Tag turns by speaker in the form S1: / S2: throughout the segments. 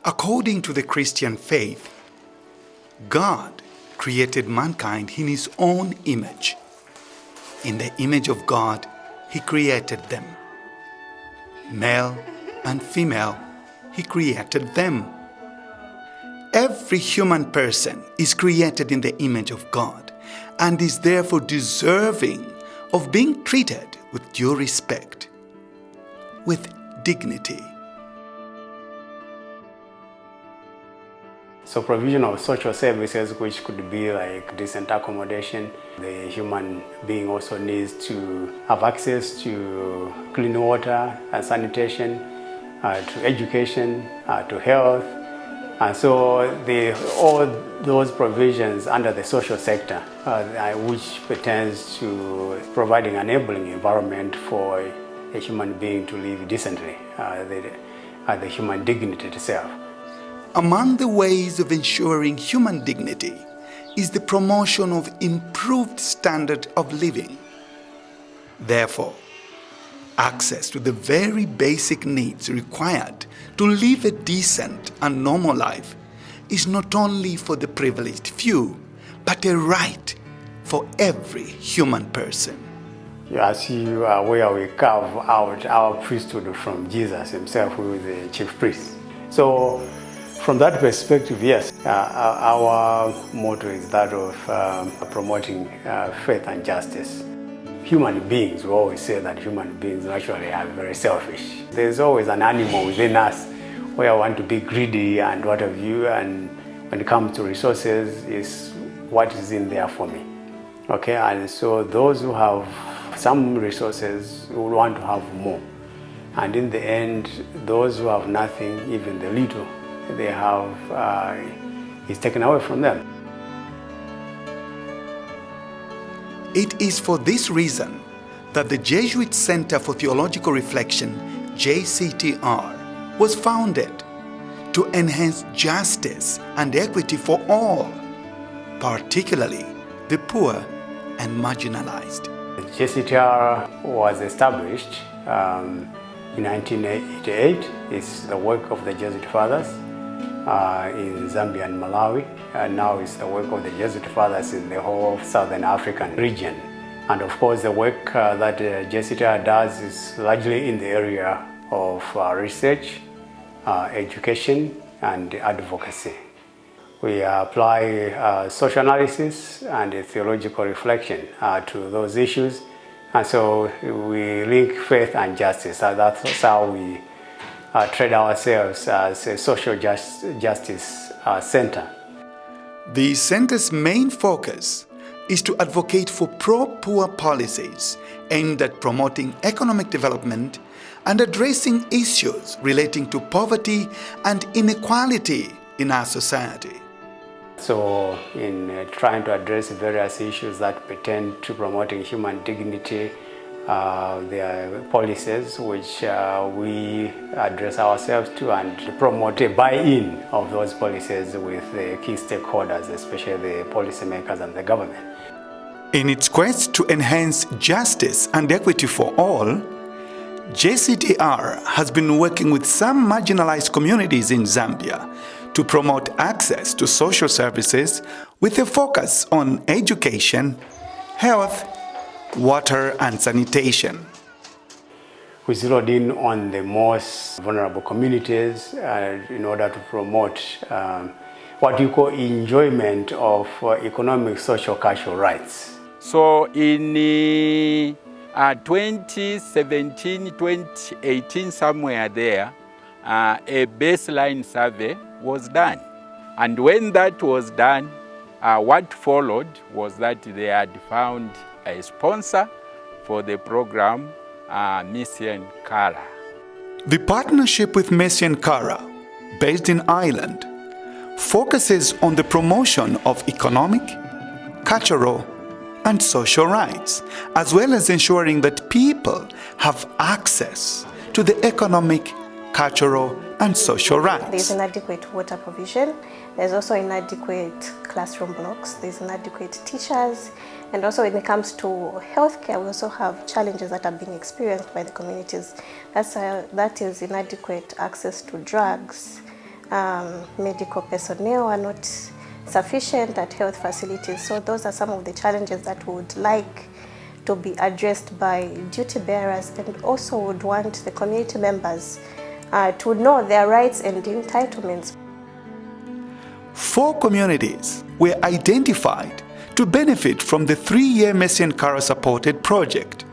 S1: According to the Christian faith, God created mankind in His own image. In the image of God, He created them. Male and female, He created them. Every human person is created in the image of God and is therefore deserving of being treated with due respect, with dignity.
S2: So provision of social services, which could be like decent accommodation. The human being also needs to have access to clean water and sanitation, to education, to health. And so all those provisions under the social sector, which pertains to providing an enabling environment for a human being to live decently, the human dignity itself.
S1: Among the ways of ensuring human dignity is the promotion of improved standard of living. Therefore, access to the very basic needs required to live a decent and normal life is not only for the privileged few, but a right for every human person.
S2: As you are aware, we carve out our priesthood from Jesus himself, who is the chief priest. So from that perspective, yes, our motto is that of promoting faith and justice. Human beings, we always say that human beings naturally are very selfish. There's always an animal within us where I want to be greedy and what have you, and when it comes to resources, is what is in there for me. Okay, and so those who have some resources will want to have more. And in the end, those who have nothing, even the little they have, is taken away from them.
S1: It is for this reason that the Jesuit Center for Theological Reflection, JCTR, was founded to enhance justice and equity for all, particularly the poor and marginalized.
S2: JCTR was established in 1988. It's the work of the Jesuit Fathers in Zambia and Malawi. And now it's the work of the Jesuit Fathers in the whole Southern African region. And of course, the work that JCTR does is largely in the area of research, education, and advocacy. We apply social analysis and theological reflection to those issues. And so we link faith and justice. That's how we treat ourselves as a social justice center.
S1: The center's main focus is to advocate for pro-poor policies aimed at promoting economic development and addressing issues relating to poverty and inequality in our society.
S2: So in trying to address various issues that pertain to promoting human dignity, there are policies which we address ourselves to and promote a buy-in of those policies with the key stakeholders, especially the policymakers and the government.
S1: In its quest to enhance justice and equity for all, JCTR has been working with some marginalized communities in Zambia to promote access to social services with a focus on education, health, water and sanitation.
S2: We zeroed in on the most vulnerable communities in order to promote what you call enjoyment of economic, social, cultural rights.
S3: So in 2017, 2018, somewhere there, a baseline survey was done. And when that was done, what followed was that they had found a sponsor for the program, Mission Kara.
S1: The partnership with Mission Kara, based in Ireland, focuses on the promotion of economic, cultural, and social rights, as well as ensuring that people have access to the economic, cultural, and social rights.
S4: There's inadequate water provision, there's also inadequate classroom blocks, there's inadequate teachers, and also when it comes to healthcare, we also have challenges that are being experienced by the communities. That is inadequate access to drugs, medical personnel are not sufficient at health facilities. So those are some of the challenges that we would like to be addressed by duty bearers, and also would want the community members to know their rights and entitlements.
S1: 4 communities were identified to benefit from the 3-year Mercy and Cara supported project.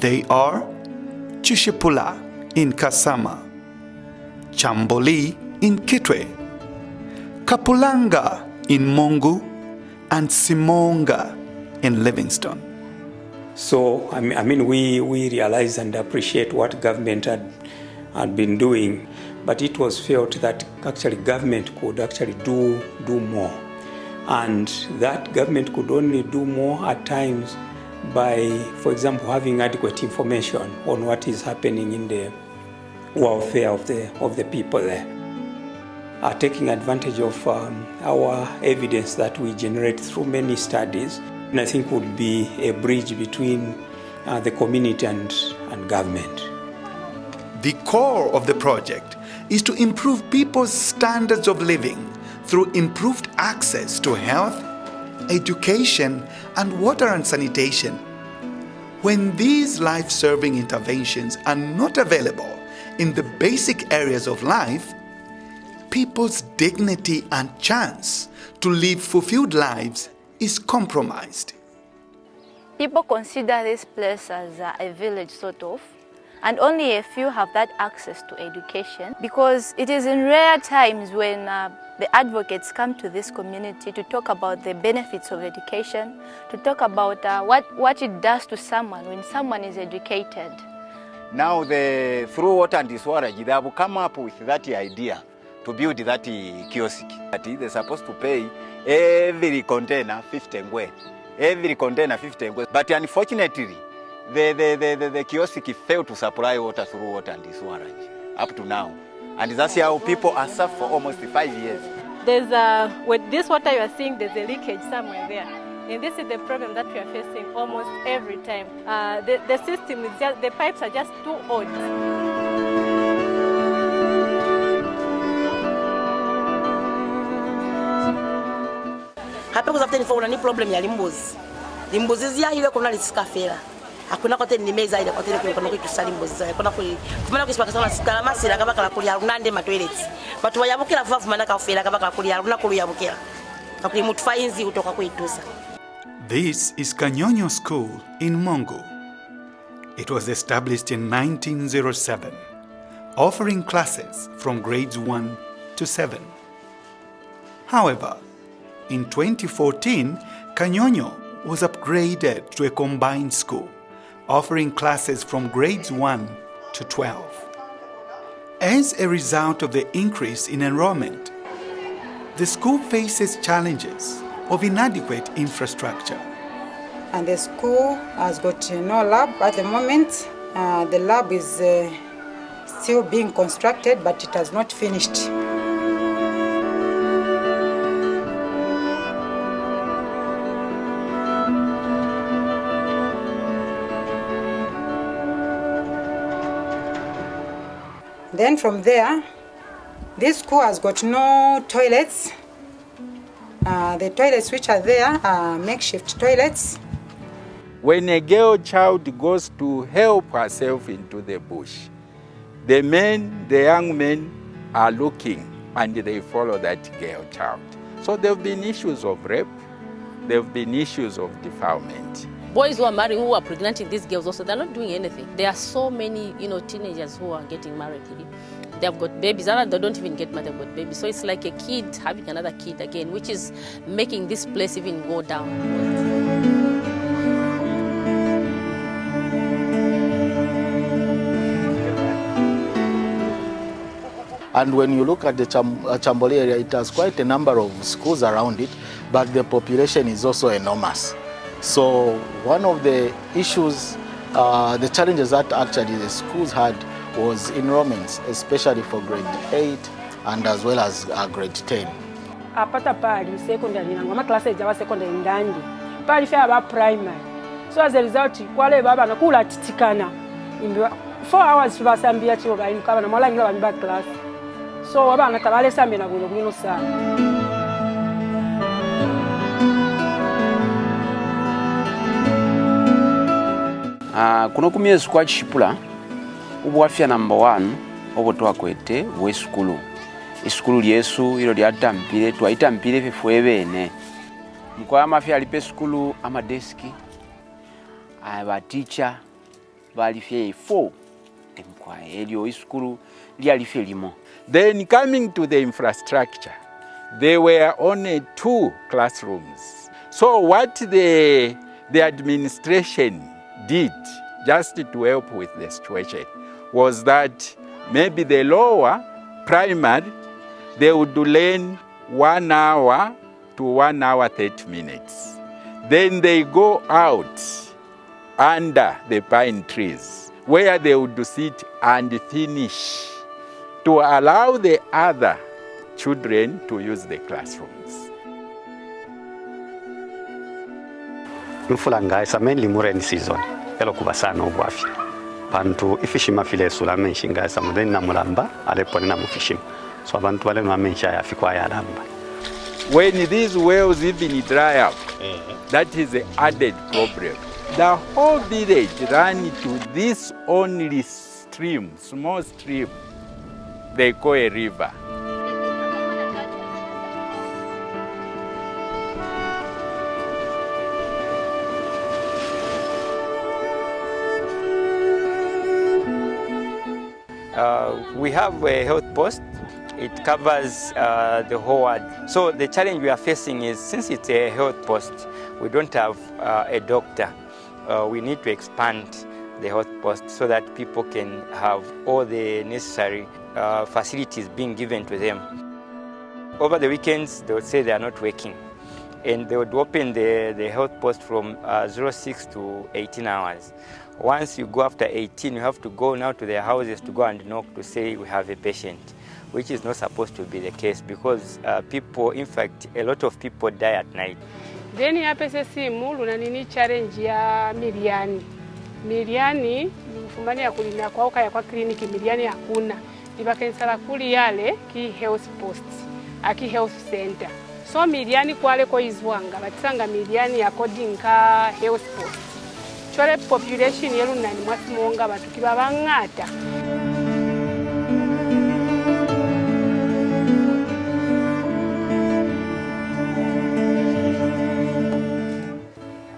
S1: They are Chishipula in Kasama, Chamboli in Kitwe, Kapulanga in Mongu, and Simonga in Livingston.
S5: So, I mean, we realize and appreciate what government had been doing, but it was felt that actually government could actually do more. And that government could only do more at times by, for example, having adequate information on what is happening in the welfare of the people there. Taking advantage of our evidence that we generate through many studies, and I think would be a bridge between the community and government.
S1: The core of the project is to improve people's standards of living through improved access to health, education, and water and sanitation. When these life-serving interventions are not available in the basic areas of life, people's dignity and chance to live fulfilled lives is compromised.
S6: People consider this place as a village sort of, and only a few have that access to education, because it is in rare times when the advocates come to this community to talk about the benefits of education, to talk about what it does to someone when someone is educated.
S7: Now through water and sewerage, they have come up with that idea to build that kiosk. They're supposed to pay every container 50 ngwe. Every container 50 ngwe. But unfortunately, the kiosk failed to supply water through water and sewerage up to now. And that's how people are suffering for almost 5 years.
S8: There's with this water you are seeing, there's a leakage somewhere there. And this is the problem that we are facing almost every time. The system is just, the pipes are just too old.
S9: Hapa kuzafute nifo kuna problem ya limbuzi. Limbuzi zia ile kuna lisikafela. Hakuna kote ni meza ile kote kuna kutusali limbuzi zia. Kuna kumana kisipaka sana sikala masira kama kala kulia unande ma toilets. Batu bayabukira vuva vumana ka ofela kama kala kulia una kuluyabukira. Kakuli mutfainzi kutoka kuitusa.
S1: This is Kanyonyo School in Mongu. It was established in 1907, offering classes from grades 1 to 7. However, in 2014, Kanyonyo was upgraded to a combined school, offering classes from grades 1 to 12. As a result of the increase in enrollment, the school faces challenges of inadequate infrastructure.
S10: And the school has got no lab at the moment. The lab is still being constructed, but it has not finished. Then from there, this school has got no toilets. The toilets which are there are makeshift toilets.
S3: When a girl child goes to help herself into the bush, the young men are looking and they follow that girl child. So there have been issues of rape, there have been issues of defilement.
S11: Boys who are married, who are pregnanting these girls also, they're not doing anything. There are so many, teenagers who are getting married. They've got babies, and they don't even get married, they've got babies. So it's like a kid having another kid again, which is making this place even go down.
S12: And when you look at the Chamboli area, it has quite a number of schools around it, but the population is also enormous. So one of the issues, the challenges that actually the schools had was enrollments, especially for grade 8 and as well as grade 10.
S8: Apata pali secondary na ngoma class ejawa secondary ndandi. Pali fya ba primary. So as a result kwale baba nakula titikana. 4 hours basambia chiwo ba inkaba na mwala ngila ba class.
S13: so abana tabalesa mbena bwino sana.
S14: Kuno kumyezi kwa chipula ubwafya number 1 obo twakwete w'esukulu isukulu lyesu ilo lyatampile twayitampile fefwe bene mkoa mafya alipe esukulu amadeski abateacher balifye 4 emkoa elyo isukulu lyalifye limo.
S3: Then coming to the infrastructure, there were only 2 classrooms. So what the administration did just to help with the situation was that maybe the lower primary, they would learn 1 hour to 1 hour 30 minutes. Then they go out under the pine trees where they would sit and finish to allow the other children to use the classrooms.
S15: Mfulanga is mainly more rainy season. Elo kubasana obwafya. Bantu ifishima file sula menshinga sa mudeni na mulamba alepone na mufishima. So abantu wale no mensha yafikwa ya lamba.
S3: When these wells even dry up, that is the added problem. The whole village ran to this only stream, small stream, they call a river.
S16: We have a health post. It covers the whole ward. So the challenge we are facing is, since it's a health post, we don't have a doctor. We need to expand the health post so that people can have all the necessary facilities being given to them. Over the weekends, they would say they are not working, and they would open the health post from 06 to 18 hours. Once you go after 18, you have to go now to their houses to go and knock to say we have a patient, which is not supposed to be the case, because people, in fact, a lot of people die at night.
S13: Then yapese simu lunanini challenge ya Miriani mfumani ya kulina kwa uka ya kwa kliniki Miriani hakuna. Ibakensala kuli yale ki health post, aki health center. So Miriani kwale ko izwanga batisanga Miriani according ka health post. Chole population yelu nani mwasimonga batuki babangata.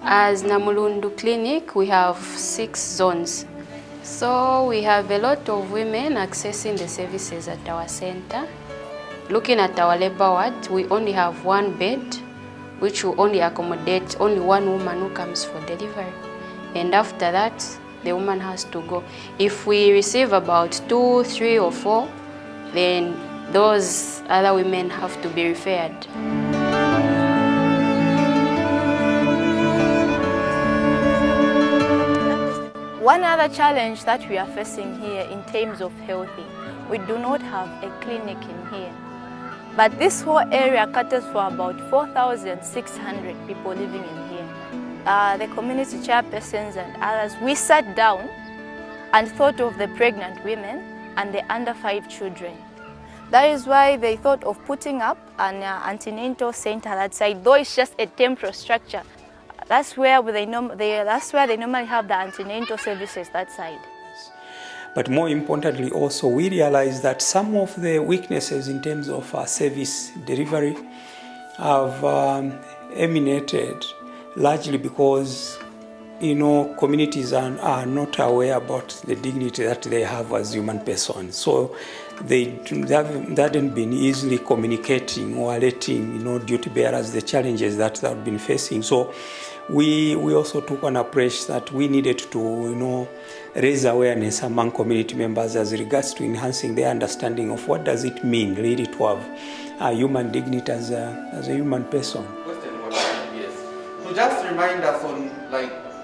S17: As Namulundu Clinic, we have 6 zones. So we have a lot of women accessing the services at our center. Looking at our labor ward, we only have 1 bed, which will only accommodate only 1 woman who comes for delivery. And after that, the woman has to go. If we receive about 2, 3, or 4, then those other women have to be referred.
S6: One other challenge that we are facing here in terms of healthy, we do not have a clinic in here. But this whole area caters for about 4,600 people living in here. The community chairpersons and others, we sat down and thought of the pregnant women and the under 5 children. That is why they thought of putting up an antenatal center that side, though it's just a temporary structure. That's where they normally have the antenatal services that side.
S5: But more importantly also, we realize that some of the weaknesses in terms of service delivery have emanated largely because communities are not aware about the dignity that they have as human persons. So they haven't been easily communicating or letting duty bearers the challenges that they've been facing. So we also took an approach that we needed to raise awareness among community members as regards to enhancing their understanding of what does it mean really to have a human dignity as a human person.
S18: Yes. So just remind us on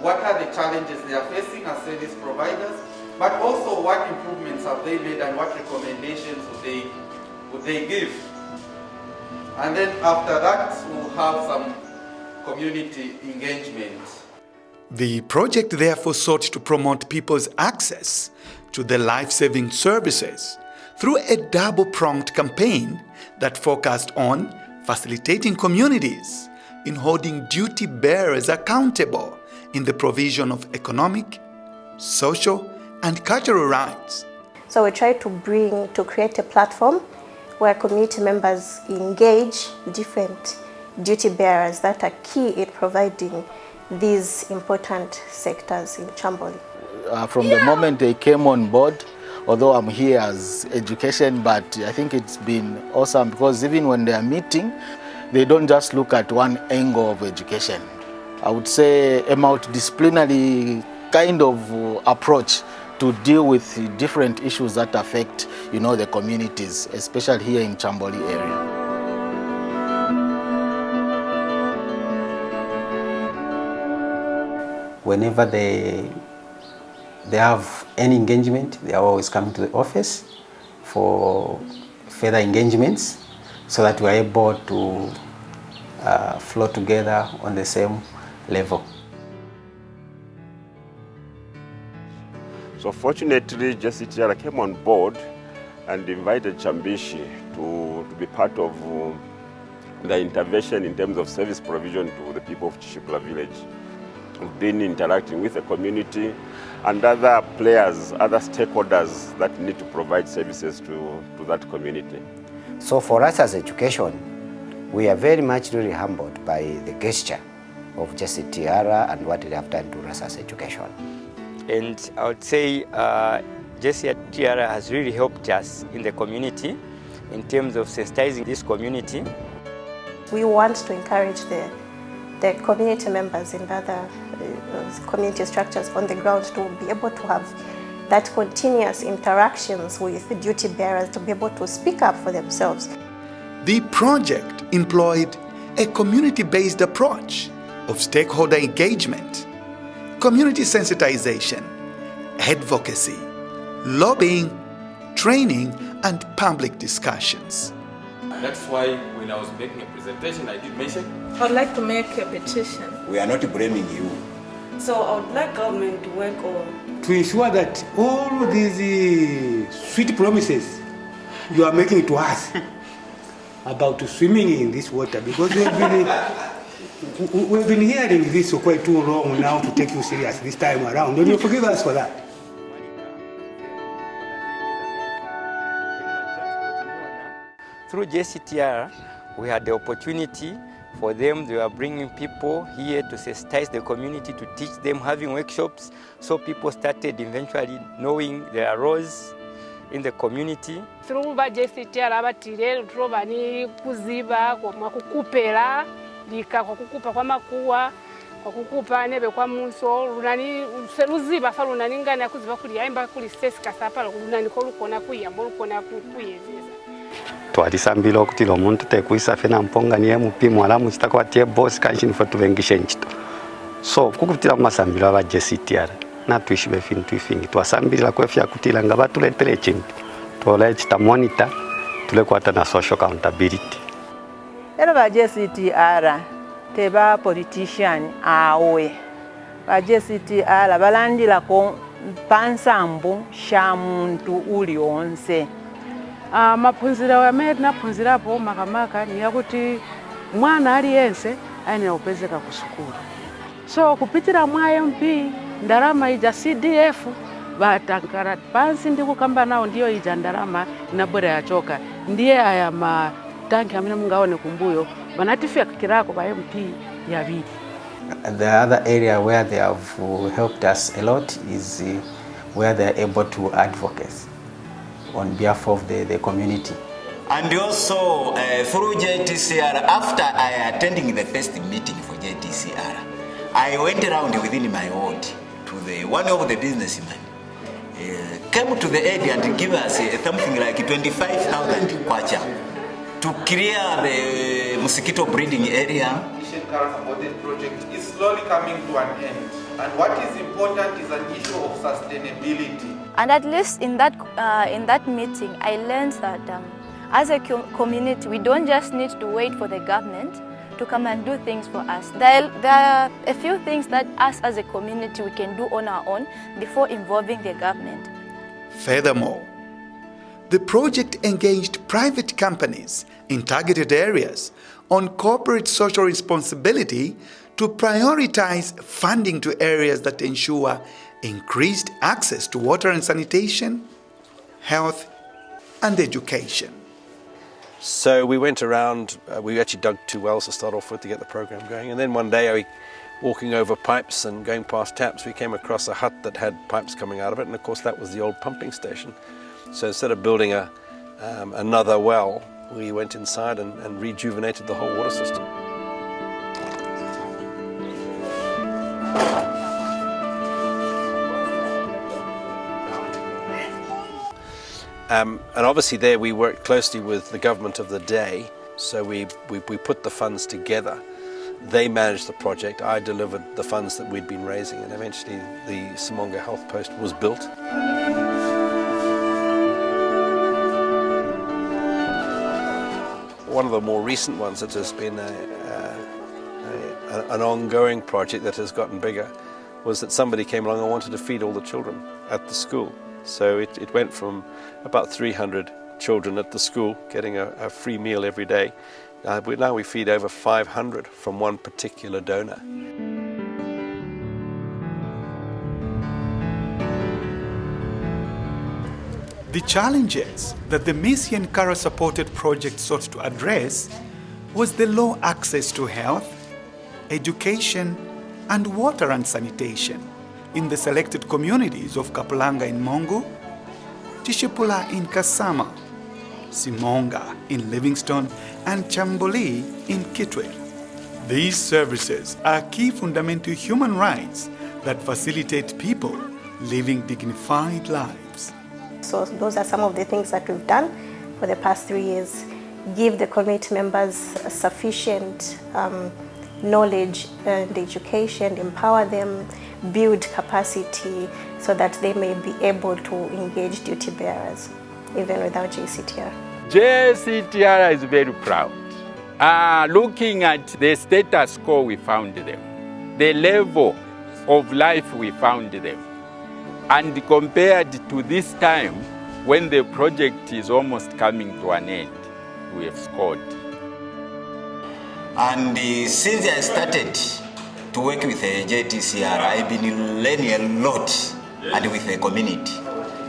S18: what are the challenges they are facing as service providers, but also what improvements have they made and what recommendations would they give. And then after that we'll have some community engagement.
S1: The project therefore sought to promote people's access to the life-saving services through a double-pronged campaign that focused on facilitating communities in holding duty bearers accountable in the provision of economic, social, and cultural rights.
S4: So we try to create a platform where community members engage different duty bearers that are key in providing these important sectors in Chamboli.
S12: From the moment they came on board, although I'm here as education, but I think it's been awesome because even when they are meeting, they don't just look at one angle of education. I would say a multidisciplinary kind of approach to deal with different issues that affect, the communities, especially here in Chamboli area.
S19: Whenever they have any engagement, they are always coming to the office for further engagements so that we are able to flow together on the same level.
S20: So fortunately, JCTR came on board and invited Chambishi to be part of the intervention in terms of service provision to the people of Chishipula village. We've been interacting with the community and other players, other stakeholders that need to provide services to that community.
S21: So for us as education, we are very much really humbled by the gesture of JCTR and what they have done to us as education.
S16: And I would say JCTR has really helped us in the community in terms of sensitizing this community.
S4: We want to encourage the community members and other community structures on the ground to be able to have that continuous interactions with the duty bearers to be able to speak up for themselves.
S1: The project employed a community-based approach of stakeholder engagement, community sensitization, advocacy, lobbying, training, and public discussions.
S22: That's why when I was making a presentation, I did mention
S23: I'd like to make a petition.
S21: We are not blaming you.
S23: So I would like government to work on
S24: to ensure that all these sweet promises you are making to us about swimming in this water, because we've been hearing this for quite too long now to take you serious this time around. Don't you forgive us for that?
S16: Through JCTR, we had the opportunity for them. They were bringing people here to sensitize the community, to teach them, having workshops. So people started eventually knowing their roles in the community.
S13: Through JCTR abatire turoba ni kuziba kwa kukupela lika kwa kukupa kwa makuwa kwa kukupa nebe kwa munso runani seruziba fa runani ngana yakuziba kuli aimba kuli stress kasapa runani ko lukona kuyamba lukona kuyezeza
S15: twalisambila okutila omuntu tekuisa fena mponga niye mupimu alamu chitako atie boss kanchini fa tuvengishe nchito so kukutila masambila aba JCTR na tuishibe fintu ifingi twasambila kwefya kutila nga batuletere chintu tole chita monitor tule kwata na social accountability.
S25: Ero ba JCTR teba politician awe ba JCTR balandila ko pansambu sha muntu uli onse.
S13: Maphunziro amene tinaphunzirapo makamaka ni yakuti mwana aliyense ayenera kupezeka ku sukulu. So kupitira mwa MP ndalama ija CDF batangara pansi ndi kukamba nawo ndiyo ija ndalama inabwera yachoka ndiye aya matanki amene mungaone kumbuyo banatifikirako ba MP yabiri.
S19: The other area where they have helped us a lot is where they are able to advocate on behalf of the community.
S7: And also through JTCR, after I attending the first meeting for JTCR, I went around within my ward to one of the businessmen. Came to the aid and give us something like 25,000 kwacha to clear the mosquito breeding area.
S18: The project is slowly coming to an end, and what is important is an issue of sustainability.
S6: And at least in that meeting, I learned that as a community, we don't just need to wait for the government to come and do things for us. There are a few things that us as a community we can do on our own before involving the government.
S1: Furthermore, The project engaged private companies in targeted areas on corporate social responsibility to prioritize funding to areas that ensure increased access to water and sanitation, health, and education.
S2: So we went around, we actually dug 2 wells to start off with to get the program going, and then one day, walking over pipes and going past taps, we came across a hut that had pipes coming out of it, and of course that was the old pumping station. So instead of building another well, we went inside and rejuvenated the whole water system. And obviously there we worked closely with the government of the day, so we put the funds together. They managed the project, I delivered the funds that we'd been raising, and eventually the Simonga Health Post was built. One of the more recent ones that has been an ongoing project that has gotten bigger was that somebody came along and wanted to feed all the children at the school. So it went from about 300 children at the school getting a free meal every day. Now we feed over 500 from one particular donor.
S1: The challenges that the Missy and Kara supported project sought to address was the low access to health, education, and water and sanitation in the selected communities of Kapulanga in Mongu, Tishipula in Kasama, Simonga in Livingstone, and Chamboli in Kitwe. These services are key fundamental human rights that facilitate people living dignified lives.
S4: So those are some of the things that we've done for the past 3 years. Give the community members sufficient knowledge and education, empower them, build capacity so that they may be able to engage duty bearers, even without JCTR.
S3: JCTR is very proud. Looking at the status quo we found them, the level of life we found them, and compared to this time when the project is almost coming to an end, we have scored.
S7: And since I started to work with JTCR, I've been learning a lot and with the community.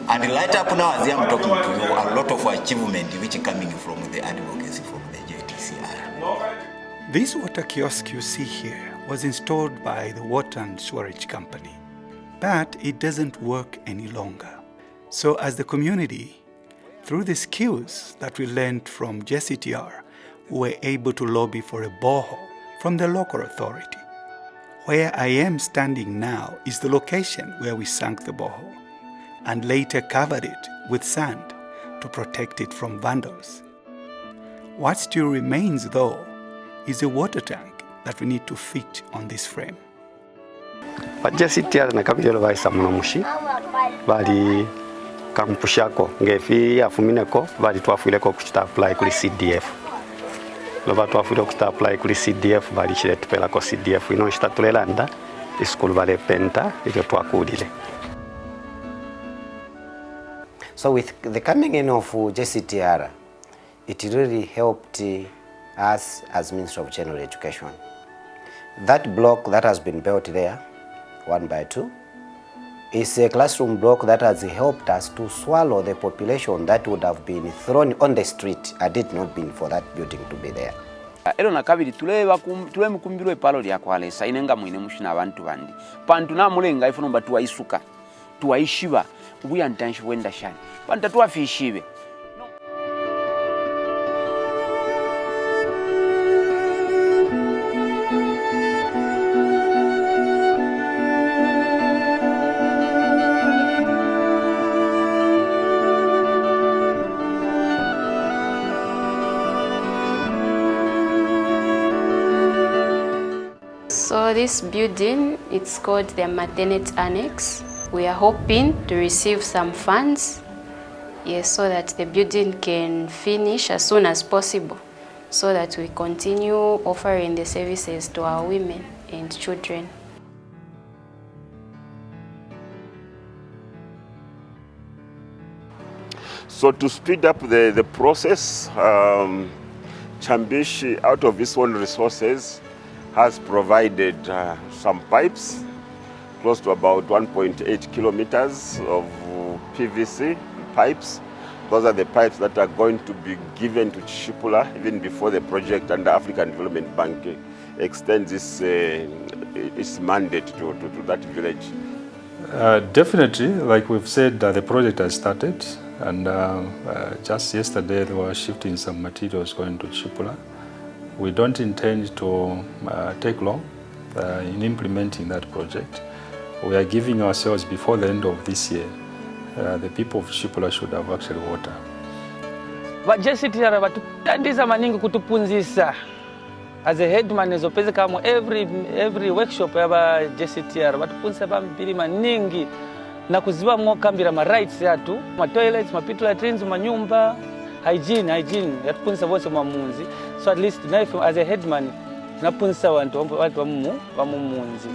S7: And right up now, as I'm talking to you, a lot of achievement which is coming from the advocacy from the JTCR.
S1: This water kiosk you see here was installed by the Water and Sewerage Company, but it doesn't work any longer. So as the community, through the skills that we learned from JCTR, we were able to lobby for a borehole from the local authority. Where I am standing now is the location where we sank the borehole and later covered it with sand to protect it from vandals. What still remains though is a water tank that we need to fit on this frame.
S15: But JCTR na kabijelo baisa muno mushi bali kampushako ngefi afumineko bali twafuileko kuchita apply kuli CDF. Loba twafuile kuchita apply kuli CDF bali chile tupelako CDF ino chita tulelanda iskulu bale penta ilo twakulile.
S21: So with the coming in of JCTR, it really helped us as Ministry of General Education. That block that has been built there, 1 by 2, is a classroom block that has helped us to swallow the population that would have been thrown on the street had it not been for that building to be there.
S14: Ero nakabiri tule mukumbirwe palo lya kwalesa inenga mwine mushina abantu bandi pantu namulenga ifunomba tuwaisuka tuwaishiba ubuya ntanshi wenda shani panta tuwafishibe.
S17: So this building, it's called the Maternity Annex. We are hoping to receive some funds, yes, so that the building can finish as soon as possible, so that we continue offering the services to our women and children.
S20: So to speed up the process, Chambishi, out of its own resources, has provided some pipes, close to about 1.8 kilometers of PVC pipes. Those are the pipes that are going to be given to Chishipula even before the project under African Development Bank extends its mandate to that village.
S5: Definitely, like we've said, the project has started, and just yesterday they were shifting some materials going to Chishipula. We don't intend to take long in implementing that project. We are giving ourselves before the end of this year. The people of Chishipula should have actually water.
S8: JCTR batuthandiza maningi kutupunzisa. As a headman ezopeze kama every workshop yaba JCTR batupunzisa bambiri maningi na kuziba mwokambira ma rights yatu, ma toilets, ma pit latrines, ma nyumba, hygiene yatupunzisa bose mamunzi. So at least now as a headman napunzisa watu bamumunzi.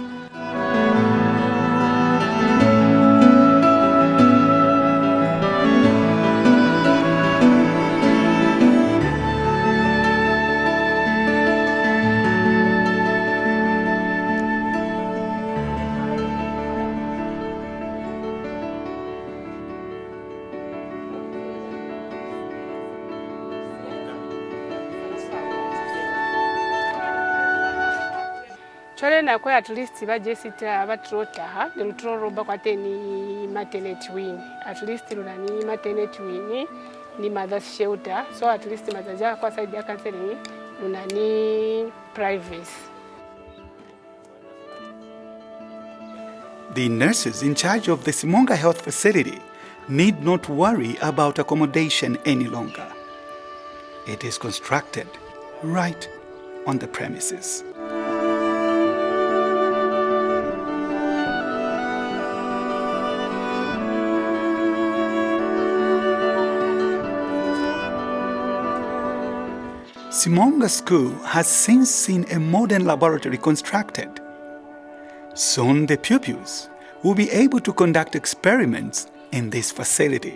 S13: Chole na kwa at least ba JCTR batrota de lutoro ba kwate ni maternity wing. At least luna ni maternity wing ni mother's shelter. So at least mazaja kwa side ya counseling luna ni privacy.
S1: The nurses in charge of the Simonga Health Facility need not worry about accommodation any longer. It is constructed right on the premises. Simonga School has since seen a modern laboratory constructed. Soon the pupils will be able to conduct experiments in this facility.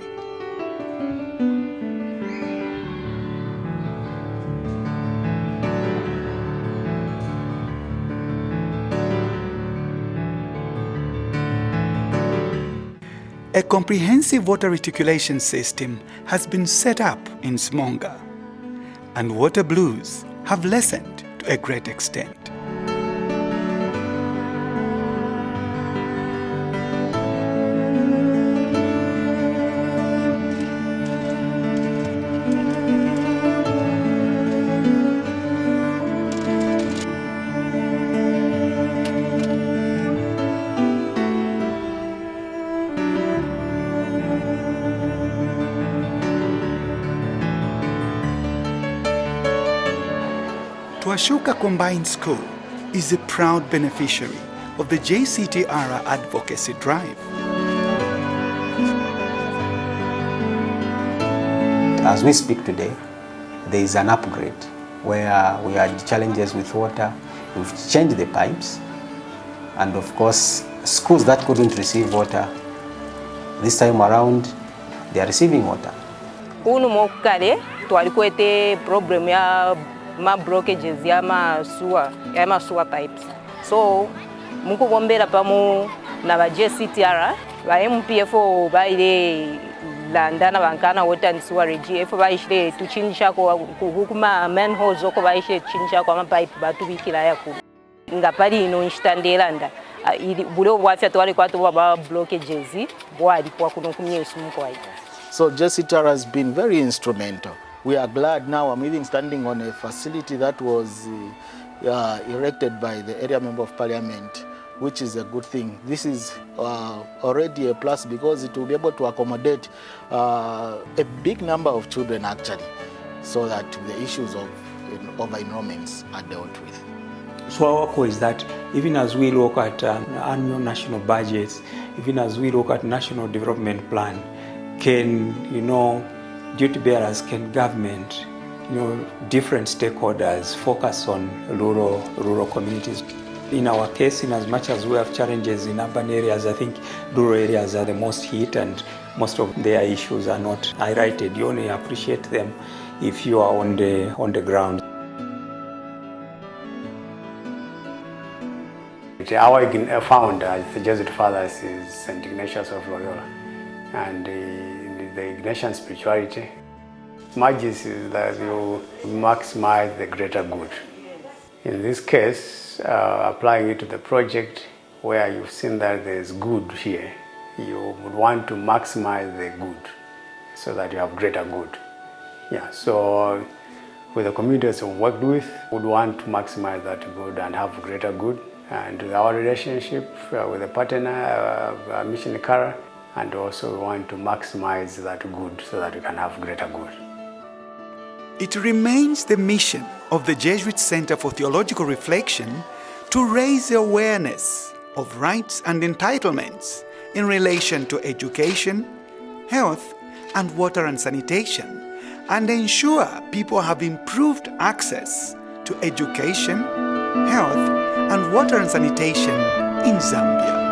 S1: A comprehensive water reticulation system has been set up in Simonga, and water blues have lessened to a great extent. Twashuka Combined School is a proud beneficiary of the JCTR advocacy drive.
S19: As we speak today, there is an upgrade where we had challenges with water. We've changed the pipes, and of course, schools that couldn't receive water, this time around, they are receiving water.
S25: Kuno mokale twalikwete problem ya ma blockages ya ma sewer pipes. So muku bombera pamu na ba JCTR ba MPFO ba ile landana bankana water and sewerage efo ba ishile tuchinisha ko hukuma manholes oko ba ishile tuchinisha ko ma pipe batubikira yaku ngapali ino instandelanda bulo bwafya twali kwatu ba blockages bwali kwa kuno kumyesu muko ayi.
S12: So JCTR has been very instrumental. We are glad now I'm even standing on a facility that was erected by the area member of parliament, which is a good thing. This is already a plus because it will be able to accommodate a big number of children actually, so that the issues of over-enrollments are dealt with.
S9: So our call is that even as we look at annual national budgets, even as we look at national development plan, can, duty bearers, can government, different stakeholders focus on rural communities. In our case, in as much as we have challenges in urban areas, I think rural areas are the most hit and most of their issues are not highlighted. You only appreciate them if you are on the ground.
S10: Our founder, the Jesuit Fathers, is St. Ignatius of Loyola, and the Ignatian spirituality merges that you maximize the greater good. In this case, applying it to the project where you've seen that there's good here, you would want to maximize the good so that you have greater good. Yeah, so with the communities we worked with, we would want to maximize that good and have greater good. And our relationship with the partner, Mission Kara, and also we want to maximize that good so that we can have greater good.
S1: It remains the mission of the Jesuit Center for Theological Reflection to raise the awareness of rights and entitlements in relation to education, health, and water and sanitation, and ensure people have improved access to education, health, and water and sanitation in Zambia.